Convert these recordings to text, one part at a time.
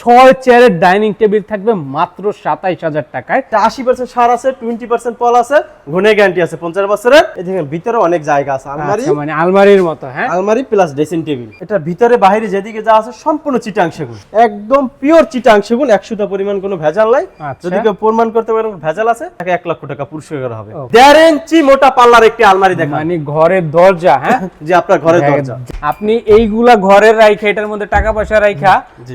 6 চেয়ারের dining table থাকবে মাত্র 27000 টাকায়। 80% সার আছে, 20% পল আছে, ঘুনে গ্যারান্টি আছে 50 বছরের। এই দেখেন ভিতরে অনেক জায়গা আছে, আলমারি মানে আলমারির মতো। হ্যাঁ, আলমারি প্লাস ড্রেসিং টেবিল। এটা ভিতরে বাইরে যেদিকে যা আছে সম্পূর্ণ চিটাং সেগুন, একদম পিওর চিটাং সেগুন, 100টা পরিমাণ কোনো ভেজাল নাই। যদি কেউ প্রমাণ করতে পারে ভেজাল আছে, তাকে 1 লক্ষ টাকা পুরস্কার করা হবে। 1.5 ইঞ্চি মোটা পাল্লার একটি আলমারি দেখেন, মানে ঘরের দরজা। হ্যাঁ, যে আপনার ঘরের দরজা। আপনি এইগুলা ঘরের রাইখা, এটার মধ্যে টাকা পয়সা রাইখা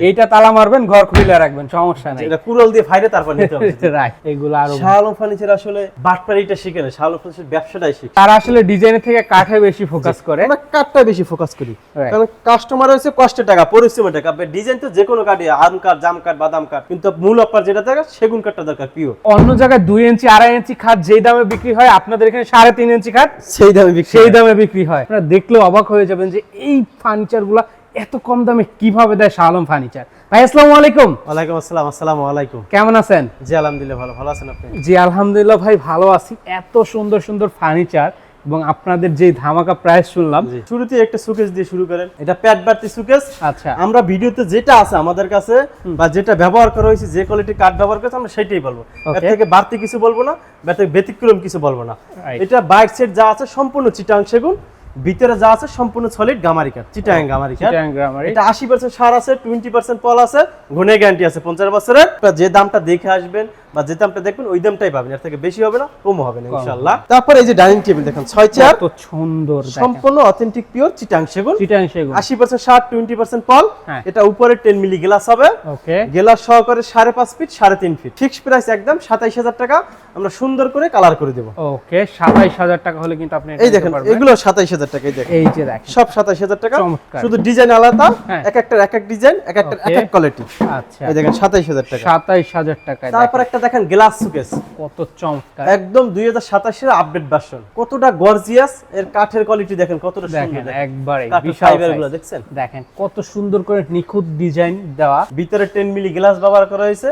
এইটা তালা মারবেন, ঘর খুলে রাখবেন, সমস্যা নাই। এটা কুড়াল দিয়ে ফাইরে তারপর নিতে হবে। রাইট, এগুলো আরো শাহ আলম ফার্নিচার আসলে বাটপাড়িটা শিখে না, শাহ আলম ফার্নিচার ব্যবসাটাই শিখে। তারা আসলে ডিজাইনের থেকে কাঠে বেশি ফোকাস করে, আমরা কাঠটা বেশি ফোকাস করি, কারণ কাস্টমার হচ্ছে কষ্টের টাকা, পরিশ্রমের টাকা। ডিজাইন তো যে কোনো কাঠই, আম কাঠ, জাম কাঠ, বাদাম কাঠ, কিন্তু মূল আপনার যেটা দরকার সেগুন কাঠটা দরকার পিওর। অন্য জায়গায় 2 ইঞ্চি 2.5 ইঞ্চি খাট যেই দামে বিক্রি হয়, আপনাদের এখানে 3.5 ইঞ্চি খাট সেই দামে বিক্রি হয়। আপনারা দেখলে অবাক হয়ে যাবেন যে এই ফার্নিচার গুলা এত কম দামে কিভাবে দেয় শাহ আলম ফার্নিচার। ভাই আসসালামু আলাইকুম। ওয়ালাইকুম আসসালাম। আসসালামু আলাইকুম। কেমন আছেন? জি আলহামদুলিল্লাহ ভালো। ভালো আছেন আপনি? জি আলহামদুলিল্লাহ ভাই ভালো আছি। এত সুন্দর সুন্দর ফার্নিচার এবং আপনাদের যে ধামাকা প্রাইস শুনলাম, শুরুতে একটা সুকেস দিয়ে শুরু করেন। এটা প্যাড বাড়তি সুকেস। আচ্ছা, আমরা ভিডিওতে যেটা আছে আমাদের কাছে বা যেটা ব্যবহার করা হয়েছে, যে কোয়ালিটির কাঠ ব্যবহার করেছে আমরা সেটাই বলবো, এর থেকে বাড়তি কিছু বলবো না, ব্যতিক্রম কিছু বলবো না। এটা বাইক সেট যা আছে সম্পূর্ণ চিটাং সেগুন, ভিতরে যা আছে সম্পূর্ণ সলিড গামারি কাঠ, চিটাং গামারি কাঠ। এটা 80% সার আছে, 20% পল আছে, ঘুনে গ্যারান্টি আছে 50 বছরের। যে দামটা দেখে আসবেন বা যে দামটা দেখবেন ওই দামটাই পাবেন, এর থেকে বেশি হবে না, কমও হবে না ইনশাআল্লাহ। তারপর এই যে ডাইনিং টেবিল দেখেন, 6 চেয়ার, কত সুন্দর, সম্পূর্ণ অথেন্টিক পিওর চিটাং সেগুন। 80% সার, 20% পল। হ্যাঁ। এটা উপরে 10 মিলি গ্লাস হবে। ওকে, গ্লাস সহকারে 5.5 ফিট, 3.5 ফিট। ফিক্স প্রাইস একদম 27000 টাকা, আমরা সুন্দর করে কালার করে দেব। ওকে, 27000 টাকা হলে কিন্তু আপনি এই দেখেন এগুলো 27000 টাকা। এই দেখেন, এই যে দেখেন সব 27000 টাকা, চমৎকার। শুধু ডিজাইন আলাদা, হ্যাঁ। এক একটা এক এক ডিজাইন, এক একটা এক এক কোয়ালিটি। আচ্ছা, এই দেখেন 27000 টাকা। 27000 টাকা। তারপর একটা দেখেন গ্লাস সুকেস, কত চমৎকার, একদম 2027 এর আপডেট ভার্সন। কতটা গর্জিয়াস, এর কাঠের কোয়ালিটি দেখেন কতটা সুন্দর। দেখেন একবারে কাঠের বিশাল ফাইবারগুলো size। দেখছেন, দেখেন কত সুন্দর করে নিখুঁত ডিজাইন দেওয়া। ভিতরে 10 মিলি গ্লাস ব্যবহার করা হয়েছে,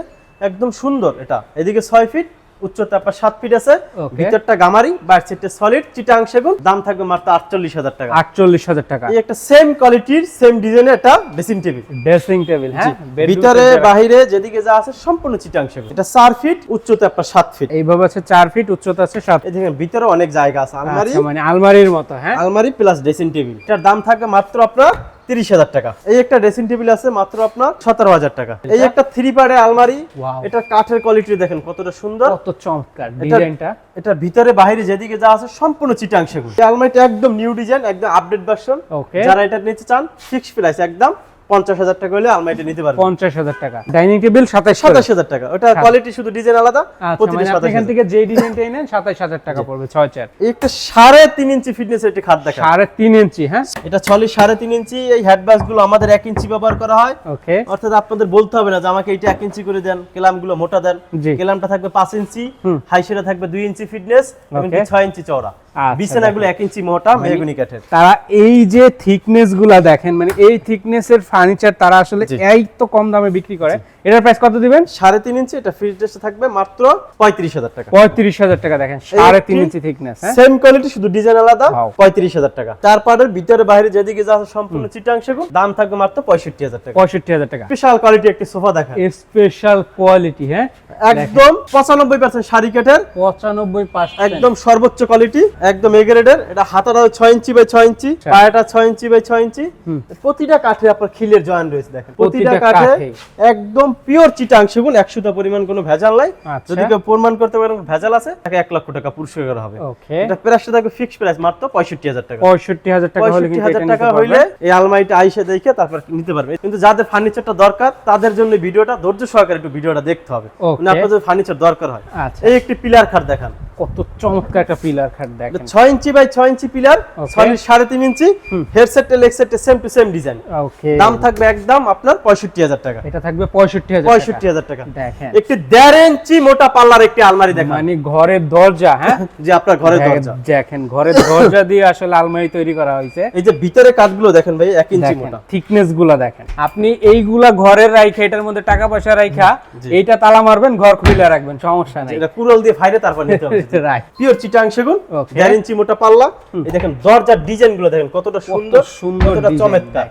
একদম সুন্দর। এটা এদিকে 6 ফিট উচ্চতা, আপনার 7 ফিট আছে। ভিতরটা গামারি, বাইরে সেটটা সলিড চিটাং সেগুন। দাম থাকবে মাত্র 48000 টাকা। 48000 টাকা। এই একটা সেম কোয়ালিটির সেম ডিজাইনের একটা ড্রেসিং টেবিল। ড্রেসিং টেবিল, হ্যাঁ, ভিতরে বাইরে যেদিকে যা আছে সম্পূর্ণ চিটাং সেগুন। এটা 4 ফিট উচ্চতা, আপনার 7 ফিট। এইভাবে আছে 4 ফিট উচ্চতা আছে 7। এই দেখেন ভিতরে অনেক জায়গা আছে, আলমারি মানে আলমারির মতো। হ্যাঁ, আলমারি প্লাস ড্রেসিং টেবিল। এটার দাম থাকবে মাত্র আপনার 30000 টাকা। এই একটা ড্রেসিং টেবিল আছে মাত্র আপনার 17000 টাকা। এই একটা 3 পার্টের আলমারি, এটা কাঠের কোয়ালিটি দেখেন কতটা সুন্দর, কত চমৎকার ডিজাইনটা। এটা ভিতরে বাইরে যেদিকে যা আছে সম্পূর্ণ চিটাং সেগুন। এই আলমারিটা একদম নিউ ডিজাইন, একদম আপডেট ভার্সন। যারা এটা নিতে চান ফিক্স প্রাইস একদম 50000 টাকা হলে আলমারিটা নিতে পারবেন। 50000 টাকা। ডাইনিং টেবিল 27000 টাকা। ওটা কোয়ালিটি শুধু ডিজাইন আলাদা, প্রতিটা আপনি এখান থেকে যে ডিজাইনটাই নেন 27000 টাকা পড়বে। 6 চেয়ার। একটা 3.5 ইঞ্চি ফিটনেস একটা খাট দেখা, 3.5 ইঞ্চি। হ্যাঁ, এটা সলিড 3.5 ইঞ্চি। এই হেডবাস গুলো আমাদের 1 ইঞ্চি ব্যবহার করা হয়। ওকে, অর্থাৎ আপনাদের বলতে হবে না যে আমাকে এটা 1 ইঞ্চি করে দেন, কেলাম গুলো মোটা দেন। কেলামটা থাকবে 5 ইঞ্চি, হাইসেটা থাকবে 2 ইঞ্চি ফিটনেস এবং 6 ইঞ্চি চওড়া। বিছানাগুলো 1 ইঞ্চি মোটা মেহগনি কাঠের। তারা এই যে থিকনেস গুলা দেখেন, মানে এই থিকনেসের ফার্নিচার তারা আসলে এই তো কম দামে বিক্রি করে। এটার প্রাইস কত দিবেন? 3.5 ইঞ্চি। এটা ফিটনেস থাকবে মাত্র 35000 টাকা। 35000 টাকা। দেখেন 3.5 ইঞ্চি থিকনেস, সেম কোয়ালিটি, শুধু ডিজাইন আলাদা। 35000 টাকা। তারপরে ভিতরে বাইরে যেদিকে যা আছে সম্পূর্ণ চিটাং সেগুন। দাম থাকবে মাত্র 65000 টাকা। 65000 টাকা। স্পেশাল কোয়ালিটি একটা সোফা দেখেন, স্পেশাল কোয়ালিটি। হ্যাঁ, একদম 95% শাড়ি কাঠের, 95%, একদম সর্বোচ্চ কোয়ালিটি, একদম এ গ্রেডের। এটা হাতাটা 6 inch by 6 inch, পায়াটা 6 inch by 6 ইঞ্চি। প্রতিটা কাঠে আপনার খিলের জয়েন্ট রয়েছে দেখেন, প্রতিটা কাঠে একদম পিওর চিটাং সেগুন, 100টা পরিমাণ কোনো ভেজাল নাই। যদি কেউ প্রমাণ করতে পারেন ভেজাল আছে, তাকে 1 লক্ষ টাকা পুরস্কার করা হবে। এটা প্রাইসটা থাকবে ফিক্স প্রাইস মাত্র 65000 টাকা। 65000 টাকা হলে কিন্তু 65000 টাকা হইলে এই আলমারিটা আইসা দেখে তারপর নিতে পারবে। কিন্তু যাদের ফার্নিচারটা দরকার তাদের জন্য ভিডিওটা ধৈর্য সহকারে একটু ভিডিওটা দেখতে হবে, মানে আপনাদের ফার্নিচার দরকার হয়। এই একটি পিলার খাট দেখান, কত চমৎকার একটা পিলার খাট দেখেন। 6 inch by 6 inch pillar, solid 3.5 inch, headset leg set same to same design. Okay, দাম থাকবে একদম আপনার 65000 টাকা। এটা থাকবে 65000 টাকা। দেখেন একটি 1.5 ইঞ্চি মোটা পাল্লার একটি আলমারি দেখেন, মানে ঘরের দরজা। হ্যাঁ, যে আপনার ঘরের দরজা দেখেন, ঘরের দরজা দিয়ে আসলে আলমারি তৈরি করা হয়েছে। এই যে ভিতরে কাঠগুলো দেখেন ভাই, 1 ইঞ্চি মোটা থিকনেস গুলা দেখেন। আপনি এইগুলা ঘরের রাইখা, এটার মধ্যে টাকা পয়সা রাইখা এইটা তালা মারবেন, ঘর খুলে রাখবেন, সমস্যা নাই। এটা কুড়াল দিয়ে ফাইরে তারপর নিতে হবে। রাইট, পিওর চিটাং সেগুন, 1.5 ইঞ্চি মোটা পাল্লা। এই দেখেন দরজার ডিজাইন গুলো দেখেন কতটা সুন্দর, কতটা চমৎকার।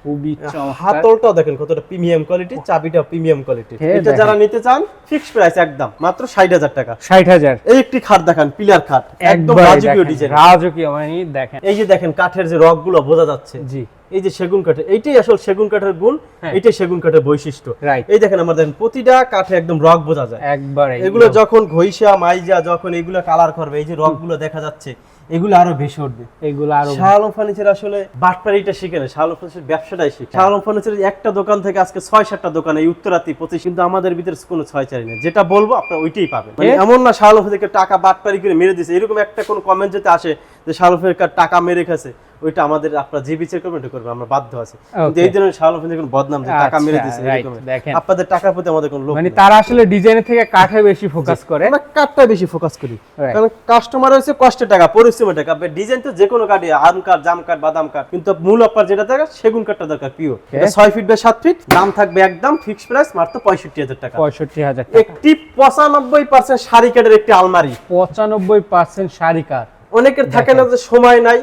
খুবই চমৎকার। হাতলটাও দেখেন কতটা প্রিমিয়াম কোয়ালিটি, চাবিটাও প্রিমিয়াম কোয়ালিটি। হ্যাঁ, এটা যারা নিতে চান ফিক্সড প্রাইস একদম মাত্র 60,000 টাকা। 60,000 এই একটি খাট দেখেন, পিলার খাট, একদম একবারে রাজকীয় দেখেন, ডিজাইন। রাজকীয় মানে দেখেন, এই যে দেখেন কাঠের যে রগগুলো বোঝা যাচ্ছে, জি এই যে সেগুন কাঠের, এইটাই আসল সেগুন কাঠের গুণ, হ্যাঁ। এইটাই সেগুন কাঠের বৈশিষ্ট্য। রাইট, এই দেখেন আমাদের প্রতিটা কাঠে একদম রগ বোঝা যায় একবারে এগুলো যখন ঘইষা মাইজা যখন এগুলো কালার করবে, এই যে রগগুলো দেখা যাচ্ছে, এগুলো আরো বেশি উঠবে। এগুলো আরো শাহ আলম ফার্নিচার আসলে বাটপাড়িটা শিখে না, শাহ আলম ফার্নিচার ব্যবসাটাই শিখে। শাহ আলম ফার্নিচারের একটা দোকান থেকে আজকে 6-7টা দোকান, এই উত্তরাতি 25, কিন্তু আমাদের ভিতরে কোনো 6-4 নেই। যেটা বলবো আপনারা ওইটাই পাবেন। মানে এমন না শাহ আলম ফার্নিচার টাকা বাটপাড়ি করে মেরে দিছে, এরকম একটা কোনো কমেন্ট যদি আসে যে শাহ আলম ফার্নিচার টাকা মেরে খাচ্ছে, ওইটা আমাদের আপনারা যে বিচার করবেন এটা করবে, আমরা বাধ্য আছি। কিন্তু এই ধরনের শাহ আলম ফার্নিচার কোনো বদনাম যে টাকা মেরে দিছে এরকম, দেখেন আপনাদের টাকার প্রতি আমাদের কোনো লোভ মানে নেই। তারা আসলে ডিজাইনের থেকে কাঠে বেশি ফোকাস করে। আমরা কাঠটা বেশি ফোকাস করি, Right. কারণ কাস্টমার হচ্ছে কষ্টের টাকা, পরিশ্রমের টাকা। ডিজাইন তো যে কোনো কাঠই, আম কাঠ, জাম কাঠ, বাদাম কাঠ, কিন্তু মূল আপনার যেটা দরকার সেগুন কাঠটা দরকার পিওর। এটা 6 ফিট বাই 7 ফিট, দাম থাকবে একদম ফিক্সড প্রাইস মাত্র 65,000 টাকা। 65,000 একটি 95% শাড়ি কাঠের একটি আলমারি, 95% শাড়ি কাঠ। অনেকের থাকে না যে সময় নাই,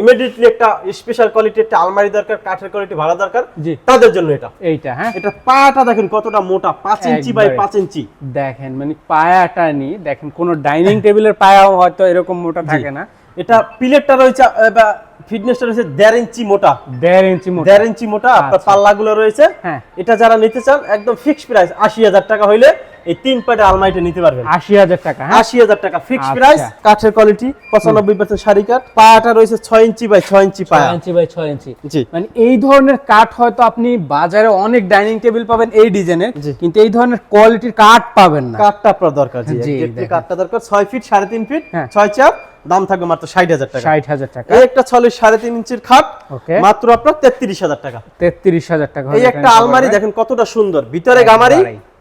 ইমিডিয়েটলি একটা স্পেশাল কোয়ালিটি একটা আলমারি দরকার, কাঠের কোয়ালিটি ভালো দরকার, জি তাদের জন্য এটা। এইটা হ্যাঁ, এটা পাটা দেখেন কতটা মোটা, 5 ইঞ্চি বাই 5 ইঞ্চি। দেখেন মানে পায়াটা নি দেখেন, কোন ডাইনিং টেবিলের পায়াও হয়তো এরকম মোটা থাকে না। এটা পিলেটটা রয়েছে বা ফিটনেসটা রয়েছে 1.5 ইঞ্চি মোটা, 1.5 ইঞ্চি মোটা। 1.5 ইঞ্চি মোটা। আপনার আচ্ছা। পাল্লাগুলো রয়েছে, হ্যাঁ এটা যারা নিতে চান একদম ফিক্সড প্রাইস 80,000 টাকা হইলে এই 3 পাটের আলমারিটা নিতে পারবেন। 80,000 টাকা হ্যাঁ, 80,000 টাকা ফিক্সড আচ্ছা। প্রাইস। কাঠের কোয়ালিটি 95% শাড়ি কাঠ, পাটা রয়েছে 6 ইঞ্চি বাই 6 ইঞ্চি 6 পায়া। ইঞ্চি বাই 6 ইঞ্চি। জি, মানে এই ধরনের কাঠ হয়তো আপনি বাজারে অনেক ডাইনিং টেবিল পাবেন এই ডিজাইনের, জি। কিন্তু এই ধরনের কোয়ালিটির কাঠ পাবেন না। কাঠটা আপনার দরকার, জি জি, exactly দেখেন। কাঠটা দরকার। 6 ফিট 3.5 ফিট, হ্যাঁ। 6/4, দাম থাকবে মাত্র 60,000 টাকা। 60,000 টাকা। এই একটা 3.5 ইঞ্চির খাট ওকে, মাত্র আপনার 33,000 টাকা। 33,000 টাকা। এই একটা আলমারি দেখেন কতটা সুন্দর, ভিতরে গামারি,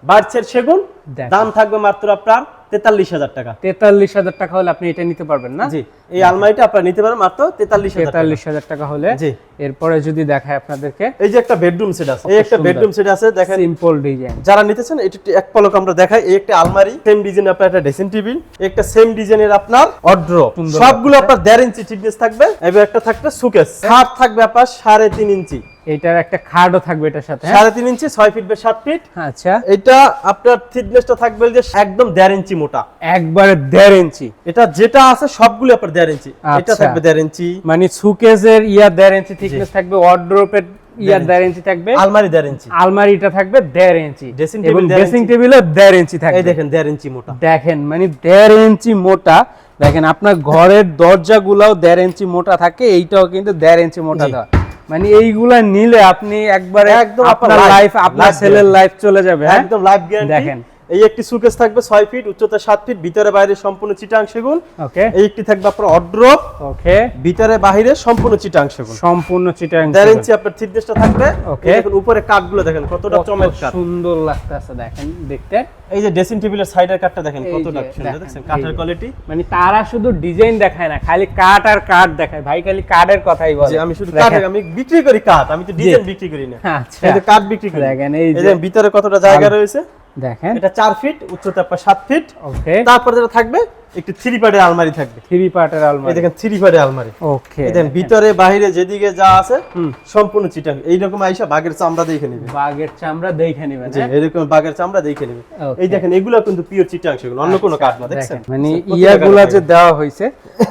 বাইরের সেগুন, দেখেন। দাম থাকবে মাত্র আপনার 43,000 টাকা। 43,000 টাকা হলে আপনি এটা নিতে পারবেন না? জি, এই আলমারিটা আপনারা নিতে পারেন মাত্র 43,000 টাকা। 43,000 টাকা হলে। জি। এরপরে যদি দেখায় আপনাদেরকে, এই যে একটা বেডরুম সেট আছে, এই একটা সুন্দর। বেডরুম সেট আছে দেখেন, সিম্পল ডিজাইন। যারা নিতেছেন এটা একটু এক পলক আমরা দেখাই। এই একটা আলমারি, সেম ডিজাইনের আপনার একটা ড্রেসিং টেবিল, একটা সেম ডিজাইনের আপনার ওয়ার্ড্রোব, সুন্দর সবগুলো আপনার 1.5 ইঞ্চি থিকনেস থাকবে। এবার একটা থাকবে সুকেস, খাট থাকবে আপনার 3.5 ইঞ্চি, এটার একটা খাটও থাকবে এটার সাথে। 3.5 ইঞ্চি, 6 ফিট বাই 7 ফিট। আচ্ছা, এটা আপনার থিকনেসটা থাকবে যে একদম 1.5 ইঞ্চি মোটা, একবারে 1.5 ইঞ্চি। এটা যেটা আছে সবগুলো আপনার 1.5 ইঞ্চি। এটা আচ্ছা। থাকবে 1.5 ইঞ্চি, মানে সুকেসের 1.5 ইঞ্চি থিকনেস থাকবে, ওয়ার্ড্রোপের 1.5 ইঞ্চি থাকবে, আলমারি 1.5 ইঞ্চি, আলমারিটা থাকবে 1.5 ইঞ্চি, ড্রেসিং এবং টেবিল 1.5 ড্রেসিং ইঞ্চি। টেবিলও 1.5 ইঞ্চি থাকবে। এই দেখেন 1.5 ইঞ্চি মোটা। দেখেন মানে 1.5 ইঞ্চি মোটা। দেখেন আপনার ঘরের দরজাগুলোও 1.5 ইঞ্চি মোটা থাকে, এইটাও কিন্তু 1.5 ইঞ্চি মোটা জি। দেওয়া। মানে এইগুলা নিলে আপনি একবারে একদম আপনার আপনার লাইফ, life, আপনার life ছেলের লাইফ চলে যাবে হ্যাঁ? একদম লাইফ গ্যারান্টি। দেখেন। এই একটি সুকেস থাকবে 6 ফিট, উচ্চতা 7 ফিট, ভিতরে বাইরে সম্পূর্ণ চিটাং সেগুন। ওকে এই একটি থাকবে আপনার ওয়ার্ড্রোব, ওকে, ভিতরে বাইরে সম্পূর্ণ চিটাং সেগুন। সম্পূর্ণ চিটাং 1.5 ইঞ্চি আপনার থিকনেসটা থাকবে। ওকে। এই দেখুন উপরে কাঠগুলো দেখেন কতটা চমৎকার, সুন্দর লাগতেছে দেখেন দেখতে। এই যে ড্রেসিং টেবিলের সাইডের কাঠটা দেখেন এই কতটা যে সুন্দর, দেখেন, দেখছেন এই কাঠের যে। কোয়ালিটি। মানে তারা শুধু ডিজাইন দেখায় না, খালি কাঠ আর কাঠ দেখায়। ভাই খালি কাঠের কথাই বলে। যে আমি শুধু দেখেন। কাঠ, আমি বিক্রি করি কাঠ, আমি তো ডিজাইন বিক্রি করি না। আচ্ছা, এই যে কাঠ বিক্রি করি। দেখেন এই এই যে যে ভিতরে কতটা জায়গা রয়েছে, দেখেন। এটা 4 ফিট, উচ্চতা আপনার 7 ফিট। ওকে, তারপর যেটা থাকবে একটি 3 পার্টের আলমারি থাকবে। 3 পার্টের এই আলমারি। দেখেন 3 পার্টের আলমারি। ওকে, এই দেখেন ভিতরে বাইরে যেদিকে যা আছে হুম। সম্পূর্ণ চিটাং। এইরকম আইসা বাঘের চামড়া দেখে নেবে, বাঘের চামড়া দেখে নেবেন জি হ্যাঁ? এরকম বাঘের চামড়া দেখে নেবে। Okay. এই দেখেন এগুলো কিন্তু পিওর চিটাং সেগুলো, অন্য কোনো কাঠ না, দেখছেন দেখেন, মানে প্রত্যেকটা ইয়াগুলা কাঠ যে পাবেন। দেওয়া হয়েছে,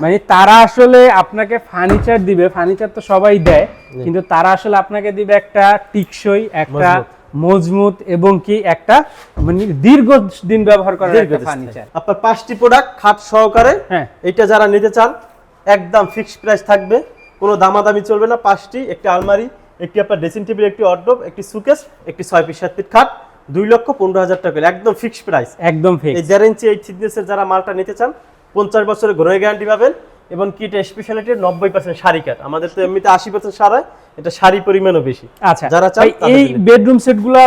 মানে তারা আসলে আপনাকে ফার্নিচার দিবে, ফার্নিচার তো সবাই দেয়, কিন্তু তারা আসলে আপনাকে দিবে একটা টিকসই, একটা মজবুত এবং কি একটা মানে দীর্ঘদিন ব্যবহার করার একটা ফার্নিচার। আপনার 5টি প্রোডাক্ট খাট সহকারে, হ্যাঁ, এটা যারা নিতে চান একদম ফিক্সড প্রাইস থাকবে, কোনো দামাদামি চলবে না। 5টি, একটি আলমারি, একটি আপনার ড্রেসিং টেবিল, একটি ওয়ার্ডরোব, একটি সুকেস, একটি 6 ফিট 7 ফিট খাট, 2,15,000 টাকা একদম ফিক্সড প্রাইস। একদম ফিক্স। এই 1.5 ইঞ্চি এই থিকনেসের যারা মালটা নিতে চান 50 বছরের ঘরের গ্যারান্টি পাবেন, এবং কি এটা স্পেশালিটি 90% শাড়ি কাঠ। আমাদের তো এমনিতে 80% শাড়ি, এটা শাড়ি পরিমাণও বেশি। আচ্ছা, যারা চান ভাই, তাদের এই জন্য। বেডরুম সেটগুলো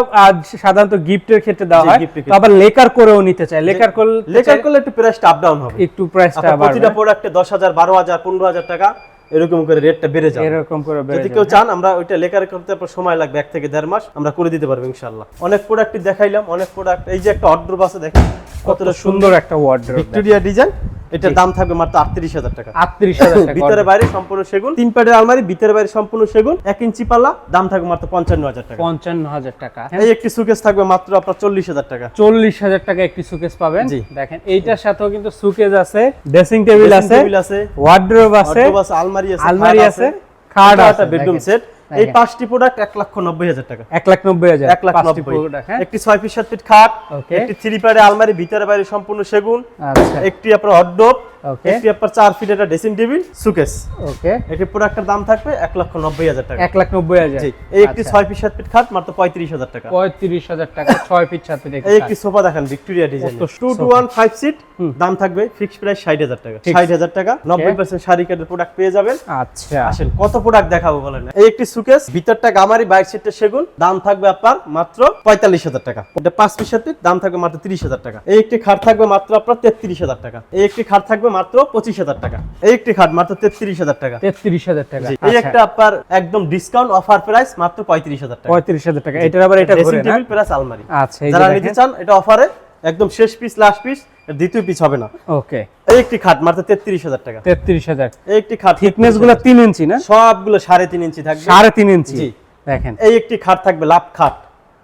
সাধারণত গিফটের ক্ষেত্রে দেওয়া জি, হয়, গিফটের তো আবার লেকার করেও নিতে চায়। লেকার লেকার করলে একটু প্রাইসটা আপ ডাউন হবে, একটু প্রাইসটা আপনার বাড়বে, প্রতিটা প্রোডাক্টে 10,000, 12,000, 15,000 টাকা এরকম করে রেটটা বেড়ে যাবে। এরকম করে বেড়ে যদি যাবে। কেউ চান আমরা ওইটা লেকার করতে আপনার সময় লাগবে 1 থেকে 1.5 মাস, আমরা করে দিতে পারবো ইনশাআল্লাহ। অনেক প্রোডাক্টই দেখাইলাম, অনেক প্রোডাক্ট। এই যে একটা ওয়ার্ডরোব আছে দেখেন কতটা সুন্দর একটা ওয়ার্ডরোব। ভিক্টোরিয়া ডিজাইন, এটার দাম থাকবে মাত্র 38,000 টাকা। 38,000 টাকা। ভিতরে বাইরে সম্পূর্ণ সেগুন, 3 প্যাডের আলমারি, ভিতরে বাইরে সম্পূর্ণ সেগুন, 1 ইঞ্চি পাল্লা, দাম থাকবে মাত্র 55,000 টাকা। 55,000 টাকা। এই একটি সুকেস থাকবে মাত্র আপনার 40,000 টাকা। 40,000 টাকা একটি সুকেস পাবেন। জি। দেখেন এইটার সাথেও কিন্তু সুকেস আছে, ড্রেসিং টেবিল আছে, ওয়ার্ডরোব আছে, আলমারি আছে, খাট আছে, বেডরুম সেট। এই 5টি প্রোডাক্ট 1,90,000 টাকা। 1,90,000 1,90,000 প্রোডাক্ট। হ্যাঁ, একটি 6 ফিট 7 ফিট খাট, ওকে। একটি 3 প্যাডের আলমারি, ভিতরে বাইরে সম্পূর্ণ সেগুন, আচ্ছা, একটি আপনার হটডোব, ওকে, একটি আপনার 4 ফিট একটা ড্রেসিং টেবিল, সুকেস। ওকে। একটি প্রোডাক্টের দাম থাকবে 1,90,000 টাকা। 1,90,000। জি। এই একটি 6 ফিট 7 ফিট খাট মাত্র 35,000 টাকা। 35,000 টাকা 6 ফিট 7 ফিট। এই একটি সোফা দেখেন ভিক্টোরিয়া ডিজাইন, কত 2 to 1 5 সিট, দাম থাকবে ফিক্সড প্রাইস 60,000 টাকা। 60,000 টাকা 90% শাড়ি কাটের প্রোডাক্ট পেয়ে যাবেন। আচ্ছা, আসেন কত প্রোডাক্ট দেখাবো বলেন। এই একটি সুকেস, ভিতরটা গামারি, বাইরে সিটটা সেগুন, দাম থাকবে আপনার মাত্র 45,000 টাকা। এটা 5 পিস সেট, দাম থাকবে মাত্র 30,000 টাকা। এই একটি খাট থাকবে মাত্র আপনার 33,000 টাকা। এই একটি খাট থাকবে মাত্র 25,000 টাকা। এই একটি খাট মাত্র 33,000 টাকা। 33,000 টাকা। জি। এই একটা আপনার একদম ডিসকাউন্ট অফার প্রাইস মাত্র 35,000 টাকা। 35,000 টাকা। এটার আবার এটা ড্রেসিং ঘুরে না? টেবিল প্লাস আলমারি। আচ্ছা, এই যে যারা দেখেন। নিতে চান এটা অফারে একদম শেষ পিস, লাস্ট পিস, দ্বিতীয় পিস হবে না। ওকে। এই একটি খাট মাত্র 33,000 টাকা। 33,000। এই একটি খাট থিকনেস গুলো 3 ইঞ্চি না? সবগুলো 3.5 ইঞ্চি থাকবে। 3.5 ইঞ্চি। জি। দেখেন, এই একটি খাট থাকবে লাভ খাট,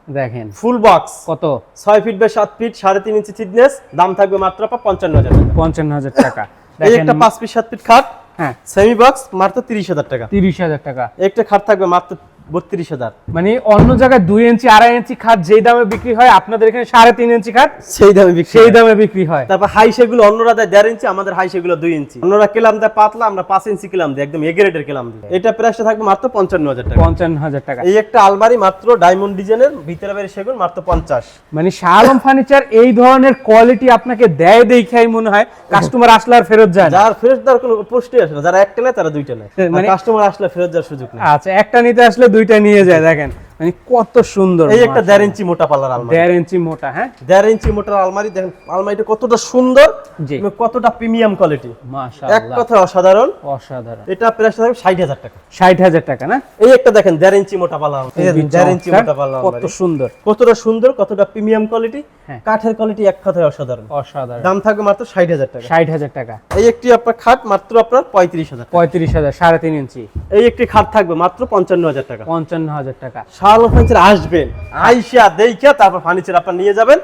দেখেন ফুল বক্স, কত? 6 feet by 7 feet, 3.5 inch thickness, দাম থাকবে মাত্র 55,000 টাকা। 55,000 টাকা। এই দেখেন, একটা 5 ফিট 7 ফিট খাট, হ্যাঁ, সেমি বক্স, মাত্র 30,000 টাকা। 30,000 টাকা। এই একটা খাট থাকবে মাত্র 32,000। মানে অন্য জায়গায় 2 ইঞ্চি 2.5 ইঞ্চি খাট যেই দামে বিক্রি হয়, আপনাদের এখানে 3.5 ইঞ্চি খাট সেই দামে বিক্রি সেই হয়। দামে বিক্রি হয়। তারপর হাই সেগুলো অন্যরা দেয় 1.5 ইঞ্চি, আমাদের হাই সেগুলো 2 ইঞ্চি। অন্যরা কেলাম দেয় পাতলা, আমরা 5 ইঞ্চি কেলাম দিই, একদম এ গ্রেডের কেলাম দিই। এটা প্রাইসটা থাকবে মাত্র 55,000 টাকা। 55,000 টাকা। এই একটা আলমারি মাত্র ডায়মন্ড ডিজাইনের, ভিতরে বাইরে সেগুন, মাত্র 50। মানে শাহ আলম ফার্নিচার এই ধরনের কোয়ালিটি আপনাকে দেয় দেখাই মনে হয় কাস্টমার আসলে আর ফেরত যায় না। যার ফেরত দেওয়ার কোনো প্রশ্নই আসে না, যারা একটা নেয় তারা দুইটা নেয়, মানে কাস্টমার আসলে ফেরত দেওয়ার সুযোগ নেই। আচ্ছা, একটা নিতে আসলে দুইটা নিয়ে যায়। দেখেন মানে কত সুন্দর। এই একটা 1.5 ইঞ্চি মোটা পাল্লার আলমারি, 1.5 ইঞ্চি মোটা। হ্যাঁ, 1.5 ইঞ্চি মোটার আলমারি দেখেন, আলমারিটা কতটা সুন্দর, জি, এবং কতটা প্রিমিয়াম কোয়ালিটি, এক মাশাআল্লাহ, কথায় অসাধারণ। অসাধারণ। এটা প্রাইস থাকবে 60,000 টাকা। 60,000 টাকা না? এই একটা দেখেন 1.5 ইঞ্চি মোটা পাল্লা আলমারি, এই দেখেন 1.5 ইঞ্চি মোটা পাল্লা কত আলমারি, সুন্দর, কতটা সুন্দর, কতটা প্রিমিয়াম কোয়ালিটি, হ্যাঁ। কাঠের কোয়ালিটি এক কথায় অসাধারণ। অসাধারণ। দাম থাকবে মাত্র 60,000 টাকা। 60,000 টাকা। এই একটি আপনার খাট মাত্র আপনার 35,000 টাকা। 35,000, 3.5 ইঞ্চি, এই একটি খাট থাকবে মাত্র 55,000 টাকা। 55,000 টাকা। শাহ আলম ফার্নিচার আসবেন, আইসা দেইখা তারপর ফার্নিচার আপনার নিয়ে যাবেন।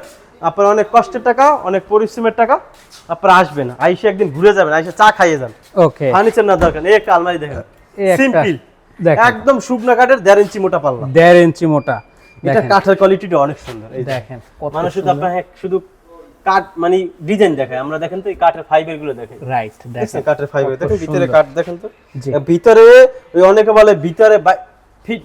আপনার অনেক কষ্টের টাকা, অনেক পরিশ্রমের টাকা, আপনারা আসবেন, আইসা একদিন ঘুরে যাবেন, আইসা চা খাইয়ে যান। ওকে। ফার্নিচার না দরকার। এই একটা আলমারি দেখেন, এই একটা, সিম্পল, দেখেন, একদম শুকনা কাঠের 1.5 ইঞ্চি মোটা পাল্লা। 1.5 ইঞ্চি মোটা। এটা দেখেন, কাঠের কোয়ালিটিটা অনেক সুন্দর। এই দেখেন কত মানুষ শুধু সুন্দর। আপনার শুধু কাঠ মানে ডিজাইন দেখায়, আমরা দেখেন তো এই কাঠের ফাইবার গুলো দেখেন, রাইট, দেখেন দেখেন কাঠের ফাইবার কত দেখেন, ভিতরে সুন্দর। কাঠ দেখেন তো, জি। ভিতরে ওই অনেকে বলে ভিতরে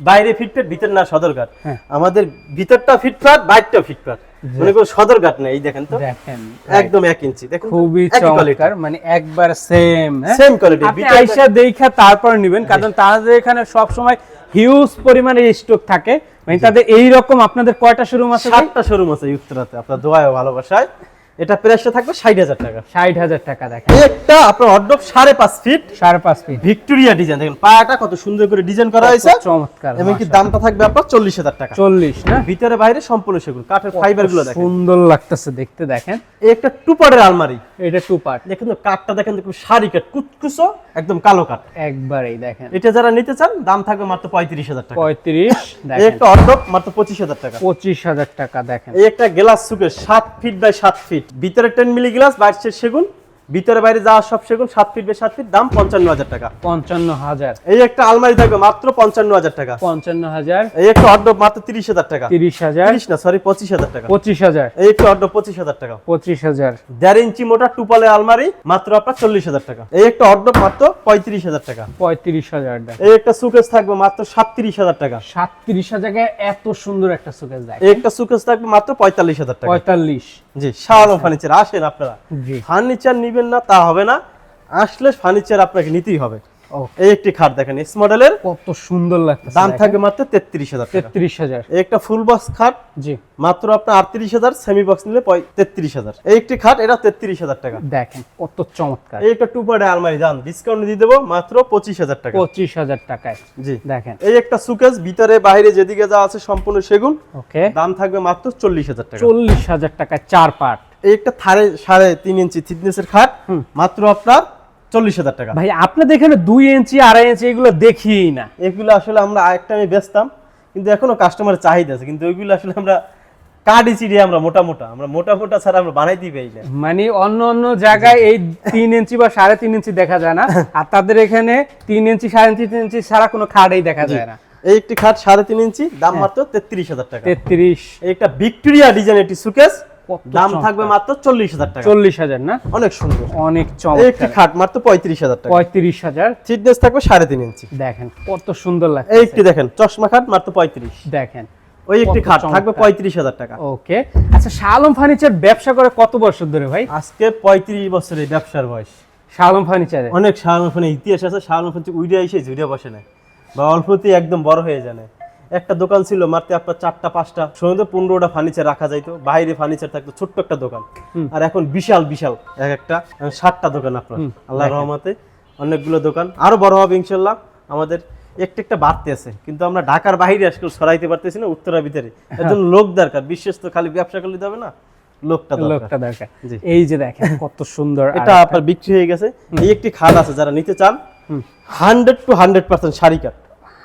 বাইরে ফিটফাট, ভিতরে না সদরঘাট। হ্যাঁ। আমাদের ভিতরটা ফিটফাট, বাইরটা ফিটফাট, মানে কোনো সদরঘাট নেই। এই দেখেন তো, দেখেন একদম 1 ইঞ্চি, দেখেন খুবই চমৎকার, মানে একবার সেম সেম কোয়ালিটি। আপনি আইসা দেখা তারপর নেবেন, কারণ তাদের এখানে সব সময় হিউজ পরিমাণে স্টক থাকে। মানে তাদের এই রকম আপনাদের কয়টা শোরুম আছে? 7টা শোরুম আছে উত্তরাতে, আপনার দোয়ায় ও ভালোবাসায়। এটা প্রাইসটা থাকবে 60,000 টাকা। 60,000 টাকা। দেখেন এই একটা আপনার অর্ডব 5.5 ফিট 5.5 ফিট ভিক্টোরিয়া ডিজাইন, দেখেন পায়াটা কত সুন্দর করে ডিজাইন করা হয়েছে, চমৎকার। এবং কি দামটা থাকবে আপনার 40,000 টাকা। 40 না? ভিতরে বাইরে সম্পূর্ণ সেগুন, কাঠের ফাইবার গুলো দেখেন, সুন্দর লাগতেছে দেখতে। দেখেন এই একটা টুপারের আলমারি, এটা 2 পার্ট, দেখেন তো কাঠটা দেখেন তো, খুব সারি কাঠ, কুচকুচো একদম কালো কাঠ। একবারেই দেখেন। এটা যারা নিতে চান দাম থাকবে মাত্র 35,000 টাকা। 35, এই দেখেন একটা অর্ডব মাত্র 25,000 টাকা। 25,000 টাকা। দেখেন এই একটা গ্লাস সুকেস 7 ফিট বাই 7 ফিট, ভিতরে 10 মিলি গ্লাস, বাইরে সেগুন, ভিতরে বাইরে যা সব সেগুন, 7 ফিট বাই 7 ফিট, দাম 55,000 টাকা। 55,000, এই একটা আলমারি থাকবে মাত্র 55,000 টাকা। 55,000, এই একটা অর্ডব মাত্র 30,000 টাকা। 30,000, 30 না সরি 25,000 টাকা। 25,000, এই একটা অর্ডব 25,000 টাকা। 25,000, 1.5 ইঞ্চি মোটা টুপালের আলমারি মাত্র আপনার 40,000 টাকা। এই একটা অর্ডব মাত্র 35,000 টাকা। 35,000 টাকা। এই একটা সুকেস থাকবে মাত্র 37,000 টাকা। 37,000 টাকায় এত সুন্দর একটা শোকেস। দেখেন এই একটা সুকেস থাকবে মাত্র 45,000 টাকা। 45, জি, শাহ আলম ফার্নিচার আসেন আপনারা, জি। ফার্নিচার নিবেন না তা হবে না, আসলে ফার্নিচার আপনাকে নিতেই হবে। ও, এই একটি খাট দেখেন এস মডেলের, কত সুন্দর লাগতেছে। দাম থাকবে মাত্র 33,000 টাকা। 33,000, এই একটা ফুল বক্স খাট জি। মাত্র আপনার 38,000, সেমি বক্স নিলে 33,000। এই একটি খাট এটা 33,000 টাকা। দেখেন কত চমৎকার। এই একটা টুপারে আলমারি দাম ডিসকাউন্ট দিয়ে দেবো মাত্র 25,000 টাকা। 25,000 টাকায়। জি। দেখেন এই একটা সুকেস ভিতরে বাইরে যেদিকে যা আছে সম্পূর্ণ সেগুন, ওকে, দাম থাকবে মাত্র 40,000 টাকা। 40,000 টাকায় 4 পার্ট। এই একটা 3.5 ইঞ্চি থিকনেসের খাট মাত্র আপনার 40,000 টাকা। ভাই আপনাদের এখানে 2 ইঞ্চি 2.5 ইঞ্চি এগুলো দেখিই না। এগুলো আসলে আমরা আরেকটা আমি বেচতাম, কিন্তু এখনো কাস্টমারের চাহিদা আছে, কিন্তু ওইগুলো আসলে আমরা কাঠি চিড়ে আমরা মোটা মোটা ছাড়া আমরা বানাইতেই পাই না। মানে অন্য জায়গায় এই 3 ইঞ্চি বা 3.5 ইঞ্চি দেখা যায় না, আর তাদের এখানে 3 ইঞ্চি 3.5 ইঞ্চি ছাড়া কোনো খাটই দেখা যায় না। এই একটি খাট 3.5 ইঞ্চি, দাম মাত্র 33,000 টাকা। 33। এই একটা ভিক্টোরিয়া ডিজাইন একটি সুকেস, কত দাম চমৎকার। থাকবে মাত্র 40,000 টাকা। 40,000 না? অনেক সুন্দর, অনেক এই একটি চমৎকার। খাট মাত্র 35,000 টাকা। 35,000। থিকনেস থাকবে 3.5 ইঞ্চি। দেখেন কত সুন্দর লাগছে। এই একটি দেখেন চশমা খাট মাত্র 35। দেখেন ওই একটি কত খাট চমৎকার। থাকবে 35,000 টাকা। ওকে। আচ্ছা, শাহ আলম ফার্নিচার ব্যবসা করে কত বছর ধরে ভাই? আজকে 35 বছরের ব্যবসার বয়স। শাহ আলম ফার্নিচারে অনেক শাহ আলম ফার্নিচার ইতিহাস আছে। শাহ আলম ফার্নিচার উইডে এসে ঝুড়ে বসে না, বা অল্পতেই একদম বড় হয়ে যায়। একটা দোকান ছিল মাত্র আপনার 4টা 5টা, শুধু 15টা ফার্নিচার রাখা যাইতো, বাইরে ফার্নিচার থাকতো, ছোট্ট একটা দোকান। আর এখন বিশাল এক একটা 7টা দোকান আপনার, আল্লাহর রহমতে অনেকগুলো দোকান, আরো বড় হবে ইনশাল্লাহ। আমাদের একটা বাড়তে আছে, কিন্তু আমরা ঢাকার বাইরে আজকাল ছড়াইতে পারতেছি না, উত্তরার ভিতরে। এর জন্য লোক দরকার, বিশেষ তো খালি ব্যবসা করলে হবে না, লোকটা দরকার। জি। এই যে দেখেন কত সুন্দর। এটা আপনার বিক্রি হয়ে গেছে। এই একটি খাট আছে, যারা নিতে চান 100 to 100% শাড়ি কাঠ,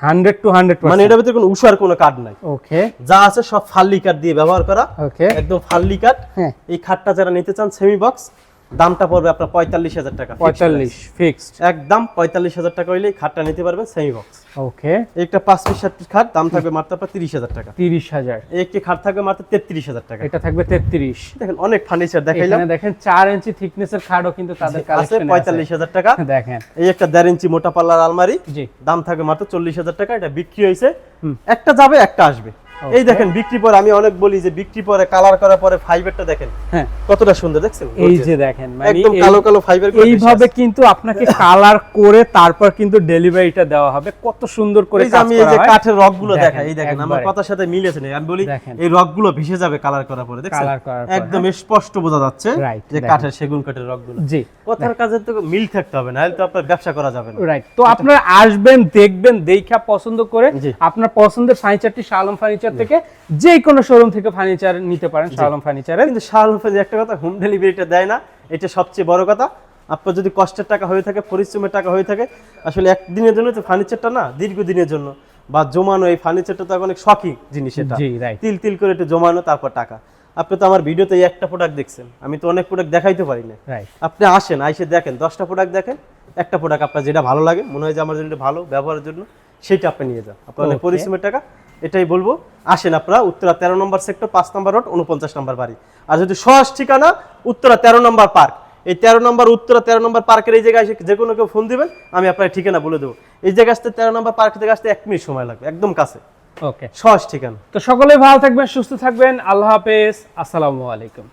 100 to 100%, মানে এটার ভিতরে কোনো উষার কোনো কাঠ নাই। ওকে। যা আছে সব ফাল্লি কাঠ দিয়ে ব্যবহার করা, ওকে। একদম ফাল্লি কাঠ। হ্যাঁ। এই খাটটা যারা নিতে চান সেমি বক্স, দামটা পড়বে আপনার 45,000 টাকা। 45 ফিক্সড, একদম 45,000 টাকা হইলে এই খাটটা নিতে পারবেন সেমি বক্স। ওকে। একটা 5 পিস 7 পিস খাট, দাম থাকবে মাত্র আপনার 30,000 টাকা। 30,000। এই একটি খাট থাকবে মাত্র 33,000 টাকা। এটা থাকবে 33। দেখেন অনেক ফার্নিচার দেখাইলাম। এখানে দেখেন 4 ইঞ্চি থিকনেসের খাটও কিন্তু তাদের আছে কালেকশনে আছে। 45,000 টাকা। দেখেন এই একটা 1.5 ইঞ্চি মোটা পাল্লার আলমারি, জি। দাম থাকবে মাত্র 40,000 টাকা। এটা বিক্রি হয়েছে, একটা যাবে একটা আসবে। এই দেখেন বিক্রি পরে, আমি অনেক বলি যে বিক্রি পরে কালার করার পরে ফাইবারটা দেখেন হ্যাঁ কতটা সুন্দর, দেখছেন? এই যে দেখেন, মানে একদম কালো কালো ফাইবার। এইভাবে কিন্তু আপনাকে কালার করে তারপর কিন্তু ডেলিভারিটা দেওয়া হবে। কত সুন্দর করে এই যে কাজ আমি এই করা যে হয়। কাঠের রগগুলো দেখেন, দেখাই, এই দেখেন আমার একবারে। কথার সাথে মিলেছে না। আমি বলি দেখেন। এই রগগুলো ভেসে যাবে কালার করার পরে, দেখছেন? কালার করার পর, একদম স্পষ্ট বোঝা যাচ্ছে Right, যে দেখেন। কাঠের, সেগুন কাঠের রগগুলো। জি। কথার কাজের তো মিল থাকতে হবে, নাহলে তো আপনার ব্যবসা করা যাবে না। রাইট। তো আপনারা আসবেন, দেখবেন, দেখা পছন্দ করে জি। আপনার পছন্দের ফার্নিচারটি শাহ আলম ফার্নিচার থেকে যে কোনো শোরুম থেকে ফার্নিচার নিতে পারেন শাহ আলম ফার্নিচারের। কিন্তু শাহ আলম ফার্নিচার একটা কথা, হোম ডেলিভারিটা দেয় না, এটা সবচেয়ে বড় কথা। আপনার যদি কষ্টের টাকা হয়ে থাকে, পরিশ্রমের টাকা হয়ে থাকে, আসলে একদিনের জন্য তো ফার্নিচারটা না, দীর্ঘদিনের জন্য বা জমানো এই ফার্নিচারটা তো অনেক শখই জিনিস। এটা জি, রাইট। তিল তিল করে একটু জমানো, তারপর টাকা। আপনি তো আমার ভিডিওতে এই একটা প্রোডাক্ট দেখছেন, আমি তো অনেক প্রোডাক্ট দেখাইতে পারি না। রাইট। আপনি আসেন, আইসে দেখেন, 10টা প্রোডাক্ট দেখেন, একটা প্রোডাক্ট আপনার যেটা ভালো লাগে, মনে হয় যে আমার জন্য এটা ভালো ব্যবহারের জন্য, সেটা আপনি নিয়ে যান। আপনার অনেক Okay. পরিশ্রমের টাকা, এটাই বলবো। আসেন আপনারা, উত্তরা 13 নম্বর সেক্টর, 5 নম্বর রোড, 49 নম্বর বাড়ি। আর যদি সহজ ঠিকানা, উত্তরা 13 নম্বর পার্ক। এই 13 নম্বর উত্তরা 13 নম্বর পার্কের এই জায়গায় এসে যে কোনো কেউ ফোন দিবেন, আমি আপনার ঠিকানা বলে দেবো। এই জায়গা আসতে 13 নম্বর পার্ক থেকে আসতে 1 মিনিট সময় লাগবে, একদম কাছে, ওকে। সহজ ঠিকানা। তো সকলে ভালো থাকবেন, সুস্থ থাকবেন। আল্লাহ হাফেজ, আসসালামু আলাইকুম।